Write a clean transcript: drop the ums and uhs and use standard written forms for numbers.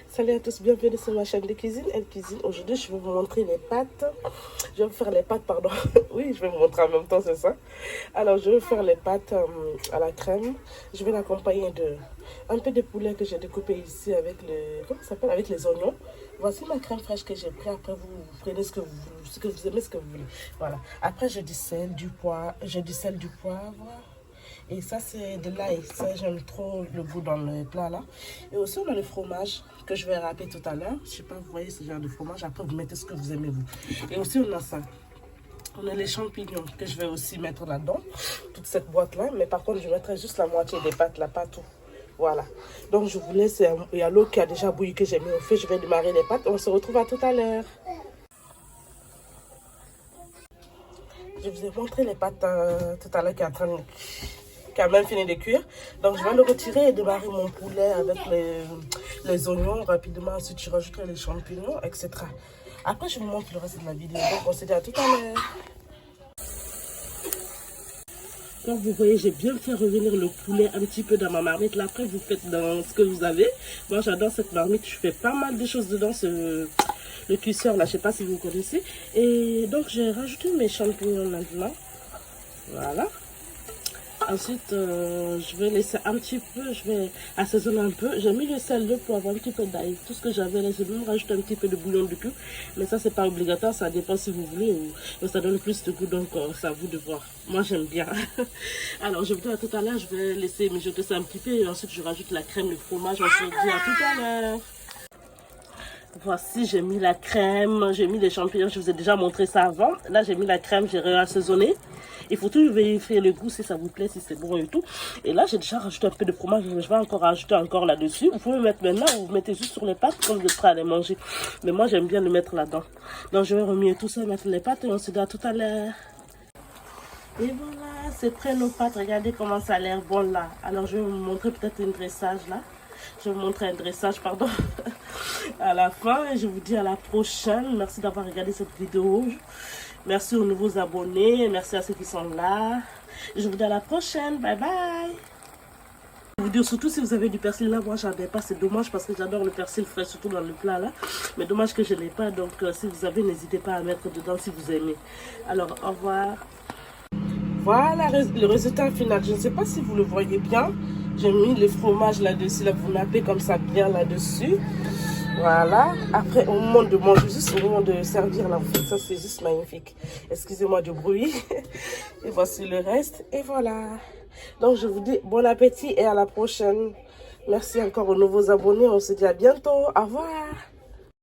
Salut à tous, bienvenue sur ma chaîne de cuisine, Elle Cuisine. Aujourd'hui, je vais vous montrer les pâtes. Je vais vous faire les pâtes, pardon. Oui, je vais vous montrer en même temps, c'est ça. Alors, je vais faire les pâtes à la crème. Je vais l'accompagner de un peu de poulet que j'ai découpé ici avec le, comment ça s'appelle, avec les oignons. Voici ma crème fraîche que j'ai pris. Après, vous prenez ce que vous aimez, ce que vous voulez. Voilà. Après, je du sel, du poivre, et ça, c'est de l'ail. Ça, j'aime trop le goût dans le plat là. Et aussi, on a le fromage que je vais râper tout à l'heure. Je sais pas, vous voyez ce genre de fromage. Après, vous mettez ce que vous aimez, vous. Et aussi, on a ça. On a les champignons que je vais aussi mettre là-dedans. Toute cette boîte-là. Mais par contre, je mettrai juste la moitié des pâtes là, pas tout. Voilà. Donc, je vous laisse. Il y a l'eau qui a déjà bouilli que j'ai mis au feu. Je vais démarrer les pâtes. On se retrouve à tout à l'heure. Je vous ai montré les pâtes tout à l'heure qui a même fini de cuire. Donc je vais le retirer et démarrer mon poulet avec les oignons rapidement. Ensuite je rajouterai les champignons, etc. Après je vous montre le reste de la vidéo. Donc on se dit à tout à l'heure. Comme vous voyez, j'ai bien fait revenir le poulet un petit peu dans ma marmite. Là après vous faites dans ce que vous avez. Moi j'adore cette marmite. Je fais pas mal de choses dedans. Le cuisseur là, je sais pas si vous connaissez. Et donc j'ai rajouté mes champignons maintenant. Voilà. Ensuite, je vais laisser un petit peu, je vais assaisonner un peu. J'ai mis le sel, le poivre, un petit peu d'ail. Tout ce que j'avais là, je vais même rajouter un petit peu de bouillon de cul. Mais ça, c'est pas obligatoire, ça dépend si vous voulez. Ou ça donne plus de goût, donc c'est à vous de voir. Moi, j'aime bien. Alors, je vous dis à tout à l'heure, je vais laisser mijoter ça un petit peu. Et ensuite, je rajoute la crème, le fromage. On se dit à tout à l'heure. Voici, j'ai mis la crème, j'ai mis les champignons, je vous ai déjà montré ça avant. Là, j'ai mis la crème, j'ai réassaisonné. Il faut toujours vérifier le goût, si ça vous plaît, si c'est bon et tout. Et là, j'ai déjà rajouté un peu de fromage, je vais encore rajouter encore là-dessus. Vous pouvez le mettre maintenant, ou vous mettez juste sur les pâtes quand vous êtes prêt à les manger. Mais moi, j'aime bien le mettre là-dedans. Donc, je vais remuer tout ça, mettre les pâtes et on se dit à tout à l'heure. Et voilà, c'est prêt nos pâtes. Regardez comment ça a l'air bon là. Alors, je vais vous montrer peut-être un dressage là. Je vais vous montrer un dressage, pardon, à la fin. Et je vous dis à la prochaine. Merci d'avoir regardé cette vidéo. Merci aux nouveaux abonnés. Merci à ceux qui sont là. Je vous dis à la prochaine. Bye bye. Je vous dis surtout si vous avez du persil là, moi j'en ai pas, c'est dommage parce que j'adore le persil frais, surtout dans le plat là. Mais dommage que je l'ai pas, donc si vous avez, n'hésitez pas à mettre dedans si vous aimez. Alors au revoir. Voilà le résultat final. Je ne sais pas si vous le voyez bien. J'ai mis le fromage là-dessus, là, vous nappez comme ça bien là-dessus. Voilà. Après, au moment de manger, juste au moment de servir là, en fait, ça c'est juste magnifique. Excusez-moi du bruit. Et voici le reste. Et voilà. Donc je vous dis bon appétit et à la prochaine. Merci encore aux nouveaux abonnés. On se dit à bientôt. Au revoir.